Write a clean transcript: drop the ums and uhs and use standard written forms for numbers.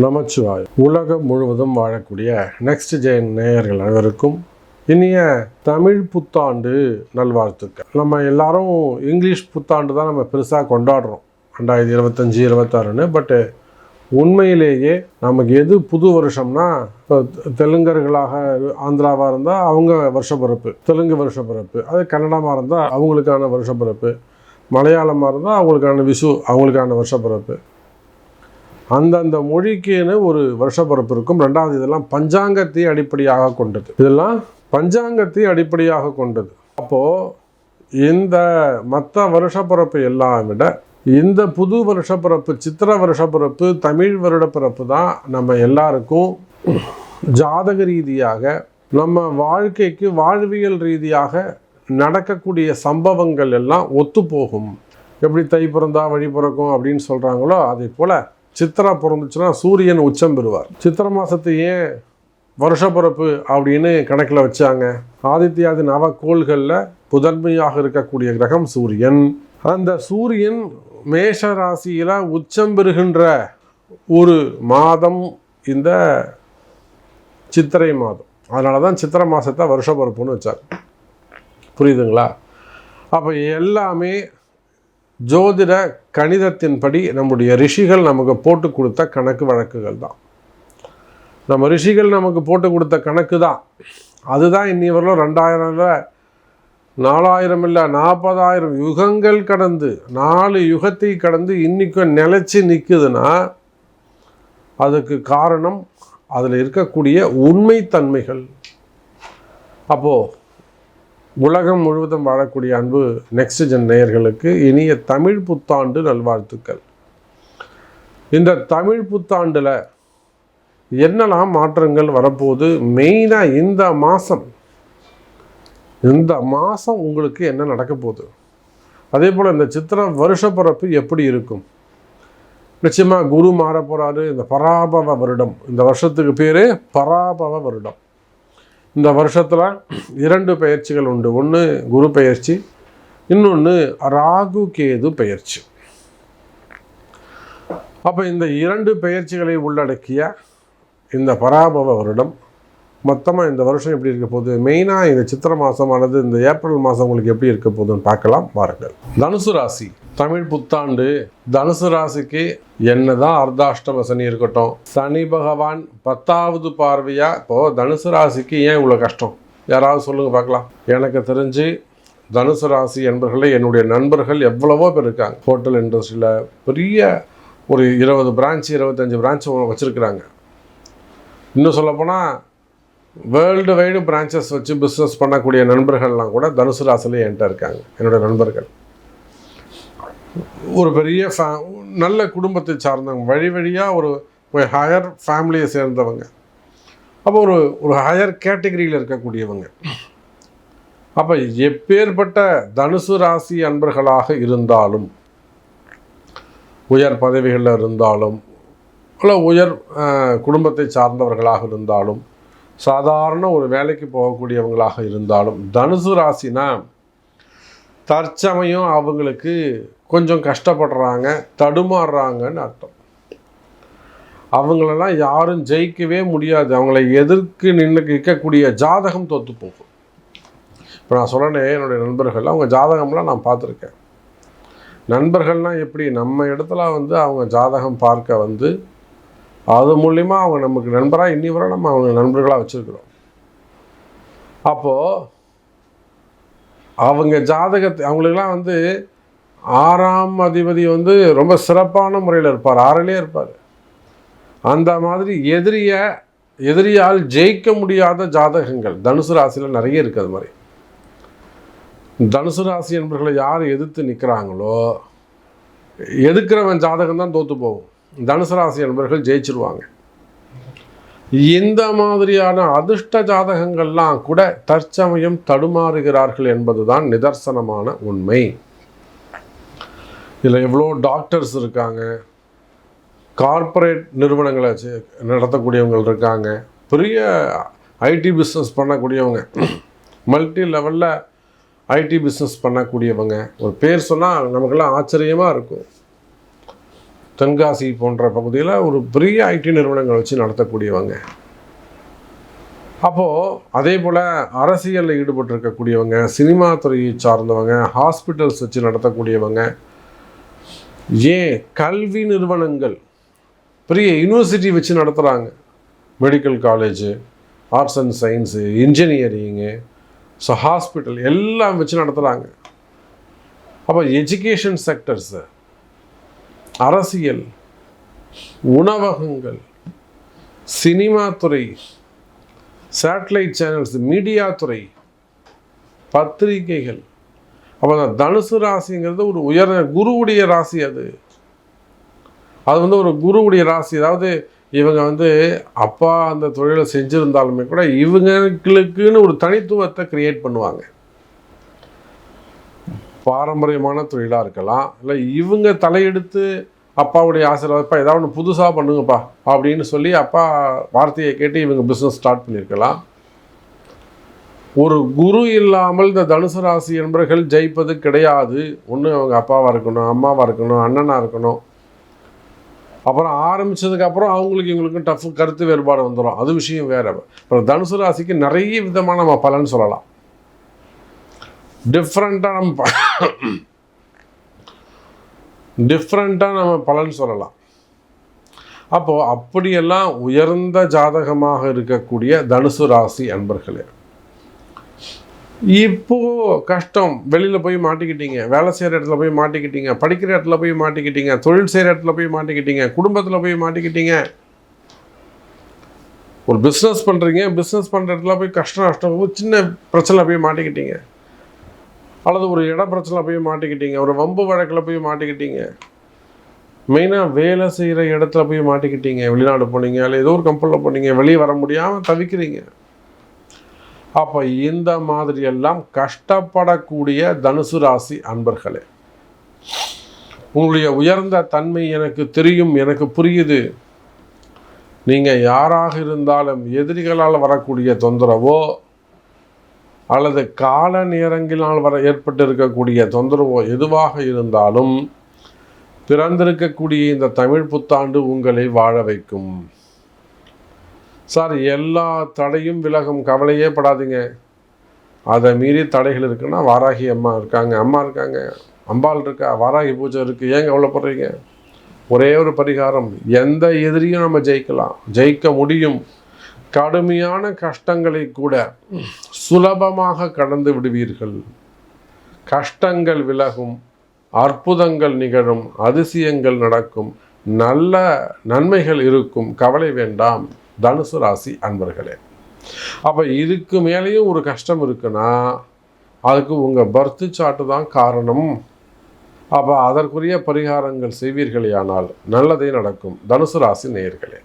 நமச்சிவாய். உலகம் முழுவதும் வாழக்கூடிய நெக்ஸ்ட் ஜென் நேயர்கள் அனைவருக்கும் இனிய தமிழ் புத்தாண்டு நல்வாழ்த்துக்கள். நம்ம எல்லாரும் இங்கிலீஷ் புத்தாண்டு தான் நம்ம பெருசாக கொண்டாடுறோம் 2025 26ன்னு. பட்டு உண்மையிலேயே நமக்கு எது புது வருஷம்னா, இப்போ தெலுங்கர்களாக ஆந்திராவாக இருந்தால் அவங்க வருஷப்பிறப்பு, தெலுங்கு வருஷப்பிறப்பு. அது கன்னடமாக இருந்தால் அவங்களுக்கான வருஷப்பிறப்பு, மலையாளமாக இருந்தால் அவங்களுக்கான விஷு அவங்களுக்கான வருஷப்பிறப்பு. அந்தந்த மொழிக்குன்னு ஒரு வருஷப்பிறப்பு இருக்கும். ரெண்டாவது, இதெல்லாம் பஞ்சாங்கத்தை அடிப்படையாக கொண்டது. இதெல்லாம் பஞ்சாங்கத்தை அடிப்படையாக கொண்டது. அப்போது இந்த மற்ற வருஷப்பிறப்பு எல்லாம் விட இந்த புது வருஷப்பிறப்பு, சித்திர வருஷப்பிறப்பு, தமிழ் வருடப்பிறப்பு தான் நம்ம எல்லாருக்கும் ஜாதக ரீதியாக நம்ம வாழ்க்கைக்கு வாழ்வியல் ரீதியாக நடக்கக்கூடிய சம்பவங்கள் எல்லாம் ஒத்து போகும். எப்படி தை பிறந்தா வழி பிறக்கும் அப்படின்னு சொல்கிறாங்களோ, அதே போல் சித்திரா பிறந்துச்சுன்னா சூரியன் உச்சம் பெறுவார். சித்திரை மாதத்தை ஏன் வருஷப்பிறப்பு அப்படின்னு கணக்கில் வச்சாங்க? ஆதித்யாதி நவக்கோள்களில் முதன்மையாக இருக்கக்கூடிய கிரகம் சூரியன். அந்த சூரியன் மேஷ ராசியில் உச்சம் பெறுகின்ற ஒரு மாதம் இந்த சித்திரை மாதம். அதனால தான் சித்திரை மாதத்தை வருஷப்பிறப்புன்னு வச்சாங்க. புரியுதுங்களா? அப்போ எல்லாமே ஜோதிட கணிதத்தின்படி நம்முடைய ரிஷிகள் நமக்கு போட்டு கொடுத்த கணக்கு வழக்குகள் தான். நம்ம ரிஷிகள் நமக்கு போட்டு கொடுத்த கணக்கு தான். அதுதான் இன்னி வரலும் 2000 4000 இல்லை 40,000 யுகங்கள் கடந்து 4 யுகத்தை கடந்து இன்றைக்கும் நிலைச்சி நிற்குதுன்னா அதுக்கு காரணம் அதில் இருக்கக்கூடிய உண்மைத்தன்மைகள். அப்போது உலகம் முழுவதும் வாழக்கூடிய அன்பு நெக்ஸ்ட் ஜென் நேயர்களுக்கு இனிய தமிழ் புத்தாண்டு நல்வாழ்த்துக்கள். இந்த தமிழ் புத்தாண்டில் என்னெல்லாம் மாற்றங்கள் வரப்போகுது? மெயினாக இந்த மாதம் உங்களுக்கு என்ன நடக்க போகுது? அதே போல் இந்த சித்திரை வருஷப்பிறப்பு எப்படி இருக்கும்? நிச்சயமாக குரு மாற போகிறாரு. இந்த பராபவ வருடம், இந்த வருஷத்துக்கு பேர் பராபவ வருடம். இந்த வருஷத்தில் 2 பெயர்ச்சிகள் உண்டு. ஒன்று குரு பெயர்ச்சி, இன்னொன்று ராகு கேது பெயர்ச்சி. அப்போ இந்த 2 பெயர்ச்சிகளை உள்ளடக்கிய இந்த பராபவ வருடம் மொத்தமாக இந்த வருஷம் எப்படி இருக்க போகுது? மெயினாக இந்த சித்திரை மாதம் அல்லது இந்த ஏப்ரல் மாதம் உங்களுக்கு எப்படி இருக்க போகுதுன்னு பார்க்கலாம் வாருங்கள். தனுசு ராசி தமிழ் புத்தாண்டு. தனுசு ராசிக்கு என்னதான் அர்த்தாஷ்டம சனி இருக்கட்டும், சனி பகவான் 10வது பார்வையாக இப்போது தனுசு ராசிக்கு ஏன் இவ்வளோ கஷ்டம்? யாராவது சொல்லுங்கள் பார்க்கலாம். எனக்கு தெரிஞ்சு தனுசு ராசி என்பவர்களே என்னுடைய நண்பர்கள் எவ்வளவோ பேர் இருக்காங்க. ஹோட்டல் இண்டஸ்ட்ரியில் பெரிய ஒரு 20 பிரான்ச்சு 25 பிரான்ச்சு வச்சுருக்குறாங்க. இன்னும் சொல்லப்போனால் வேர்ல்டு வைடு பிரான்ச்சஸ் வச்சு பிஸ்னஸ் பண்ணக்கூடிய நண்பர்கள்லாம் கூட தனுசு ராசிலே என்கிட்ட இருக்காங்க. என்னுடைய நண்பர்கள் ஒரு பெரிய நல்ல குடும்பத்தை சார்ந்தவங்க, வழியாக ஒரு ஹையர் ஃபேமிலியை சேர்ந்தவங்க. அப்போ ஒரு ஹையர் கேட்டகரியில் இருக்கக்கூடியவங்க. அப்போ எப்பேற்பட்ட தனுசு ராசி அன்பர்களாக இருந்தாலும், உயர் பதவிகளில் இருந்தாலும், இல்லை உயர் குடும்பத்தை சார்ந்தவர்களாக இருந்தாலும், சாதாரண ஒரு வேலைக்கு போகக்கூடியவங்களாக இருந்தாலும், தனுசு ராசினா தற்சமயம் அவங்களுக்கு கொஞ்சம் கஷ்டப்படுறாங்க, தடுமாறுறாங்கன்னு அர்த்தம். அவங்களெல்லாம் யாரும் ஜெயிக்கவே முடியாது. அவங்கள எதிர்க்கு நிற்கக்கூடிய ஜாதகம் தோற்று போகும். இப்போ நான் சொல்கிறேன், என்னுடைய நண்பர்கள் அவங்க ஜாதகம்லாம் நான் பார்த்துருக்கேன். நண்பர்கள்னால் எப்படி நம்ம இடத்துல அவங்க ஜாதகம் பார்க்க அது மூலிமா அவங்க நமக்கு நண்பராக இன்னி வரை நம்ம அவங்க நண்பர்களாக வச்சுருக்குறோம். அப்போது அவங்க ஜாதகத்தை அவங்களுக்கெல்லாம் 6ஆம் அதிபதி ரொம்ப சிறப்பான முறையில் இருப்பார், 6லே இருப்பார். அந்த மாதிரி எதிரியால் ஜெயிக்க முடியாத ஜாதகங்கள் தனுசு ராசியில் நிறைய இருக்குது. அது மாதிரி தனுசு ராசி என்பவர்களை யார் எதிர்த்து நிற்கிறாங்களோ, எதிர்க்கிறவன் ஜாதகம் தான் தோற்று போகும். தனுசு ராசி என்பவர்கள் ஜெயிச்சிருவாங்க. இந்த மாதிரியான அதிர்ஷ்ட ஜாதகங்கள்லாம் கூட தற்சமயம் தடுமாறுகிறார்கள் என்பதுதான் நிதர்சனமான உண்மை. இதில் எவ்வளோ டாக்டர்ஸ் இருக்காங்க, கார்ப்பரேட் நிறுவனங்களை நடத்தக்கூடியவங்க இருக்காங்க, பெரிய ஐடி பிஸ்னஸ் பண்ணக்கூடியவங்க, மல்டி லெவலில் ஐடி பிஸ்னஸ் பண்ணக்கூடியவங்க. ஒரு பேர் சொன்னால் நமக்கெல்லாம் ஆச்சரியமாக இருக்கும். தென்காசி போன்ற பகுதியில் ஒரு பெரிய ஐடி நிறுவனங்கள் வச்சு நடத்தக்கூடியவங்க. அப்போது அதே போல் அரசியலில் ஈடுபட்டிருக்கக்கூடியவங்க, சினிமா துறையை சார்ந்தவங்க, ஹாஸ்பிட்டல்ஸ் வச்சு நடத்தக்கூடியவங்க, ஏன் கல்வி நிறுவனங்கள் பெரிய யூனிவர்சிட்டி வச்சு நடத்துகிறாங்க, medical college, arts and science, engineering, so hospital எல்லாம் வச்சு நடத்துகிறாங்க. அப்போ எஜுகேஷன் செக்டர்ஸு, அரசியல், உணவகங்கள், சினிமா துறை, சேட்டலைட் சேனல்ஸ், மீடியா துறை, பத்திரிகைகள். அப்போ அந்த தனுசு ராசிங்கிறது ஒரு குருவுடைய ராசி. அது வந்து ஒரு குருவுடைய ராசி. அதாவது இவங்க அப்பா அந்த தொழிலை செஞ்சுருந்தாலுமே கூட இவங்களுக்குன்னு ஒரு தனித்துவத்தை கிரியேட் பண்ணுவாங்க. பாரம்பரியமான தொழிலாக இருக்கலாம், இல்லை இவங்க தலையெடுத்து அப்பாவுடைய ஆசீர்வாதப்பா ஏதாவது ஒன்று புதுசாக பண்ணுங்கப்பா அப்படின்னு சொல்லி அப்பா வார்த்தையை கேட்டு இவங்க பிஸ்னஸ் ஸ்டார்ட் பண்ணியிருக்கலாம். ஒரு குரு இல்லாமல் இந்த தனுசு ராசி என்பவர்கள் ஜெயிப்பது கிடையாது. ஒன்று அவங்க அப்பாவாக இருக்கணும், அம்மாவாக இருக்கணும், அண்ணனாக இருக்கணும். அப்புறம் ஆரம்பித்ததுக்கப்புறம் அவங்களுக்கு இவங்களுக்கும் டஃப் கருத்து வேறுபாடு வந்துடும், அது விஷயம் வேறு. அப்புறம் தனுசு ராசிக்கு நிறைய விதமான நம்ம பலன் சொல்லலாம், டிஃப்ரெண்ட்டாக நம்ம பலன் சொல்லலாம். அப்போது அப்படியெல்லாம் உயர்ந்த ஜாதகமாக இருக்கக்கூடிய தனுசு ராசி அன்பர்களே, இப்போது கஷ்டம், வெளியில் போய் மாட்டிக்கிட்டீங்க, வேலை செய்கிற இடத்துல போய் மாட்டிக்கிட்டீங்க, படிக்கிற இடத்துல போய் மாட்டிக்கிட்டீங்க, தொழில் செய்கிற இடத்துல போய் மாட்டிக்கிட்டீங்க, குடும்பத்தில் போய் மாட்டிக்கிட்டீங்க, ஒரு பிஸ்னஸ் பண்ணுறீங்க, பிஸ்னஸ் பண்ணுற இடத்துல போய் நஷ்டம் சின்ன பிரச்சனை போய் மாட்டிக்கிட்டீங்க, அல்லது ஒரு இட பிரச்சனை போய் மாட்டிக்கிட்டீங்க, ஒரு வம்பு வழக்கில் போய் மாட்டிக்கிட்டீங்க, மெயினாக வேலை செய்கிற இடத்துல போய் மாட்டிக்கிட்டீங்க, வெளிநாடு போனீங்க, இல்லை ஏதோ ஒரு கம்பெனியில் போனீங்க, வெளியே வர முடியாமல் தவிக்கிறீங்க. அப்போ இந்த மாதிரியெல்லாம் கஷ்டப்படக்கூடிய தனுசு ராசி அன்பர்களே, உங்களுடைய உயர்ந்த தன்மை எனக்கு தெரியும், எனக்கு புரியுது. நீங்கள் யாராக இருந்தாலும் எதிரிகளால் வரக்கூடிய தொந்தரவோ அல்லது கால நேரங்களால் ஏற்பட்டு இருக்கக்கூடிய தொந்தரவோ எதுவாக இருந்தாலும் பிறந்திருக்கக்கூடிய இந்த தமிழ் புத்தாண்டு உங்களை வாழ வைக்கும். சார், எல்லா தடையும் விலகும், கவலையே படாதீங்க. அதை மீறி தடைகள் இருக்குன்னா வாராகி அம்மா இருக்காங்க, அம்பாள் இருக்கா, வாராகி பூஜை இருக்குது, ஏன் கவலைப்படுறீங்க? ஒரே ஒரு பரிகாரம், எந்த எதிரியும் நம்ம ஜெயிக்க முடியும். கடுமையான கஷ்டங்களை கூட சுலபமாக கடந்து விடுவீர்கள். கஷ்டங்கள் விலகும், அற்புதங்கள் நிகழும், அதிசயங்கள் நடக்கும், நல்ல நன்மைகள் இருக்கும். கவலை வேண்டாம் தனுசு ராசி அன்பர்களே. அப்போ இதுக்கு மேலேயும் ஒரு கஷ்டம் இருக்குன்னா அதுக்கு உங்கள் பர்த்து சாட்டு தான் காரணம். அப்போ அதற்குரிய பரிகாரங்கள் செய்வீர்களேயானால் நல்லதே நடக்கும் தனுசு ராசி நேயர்களே.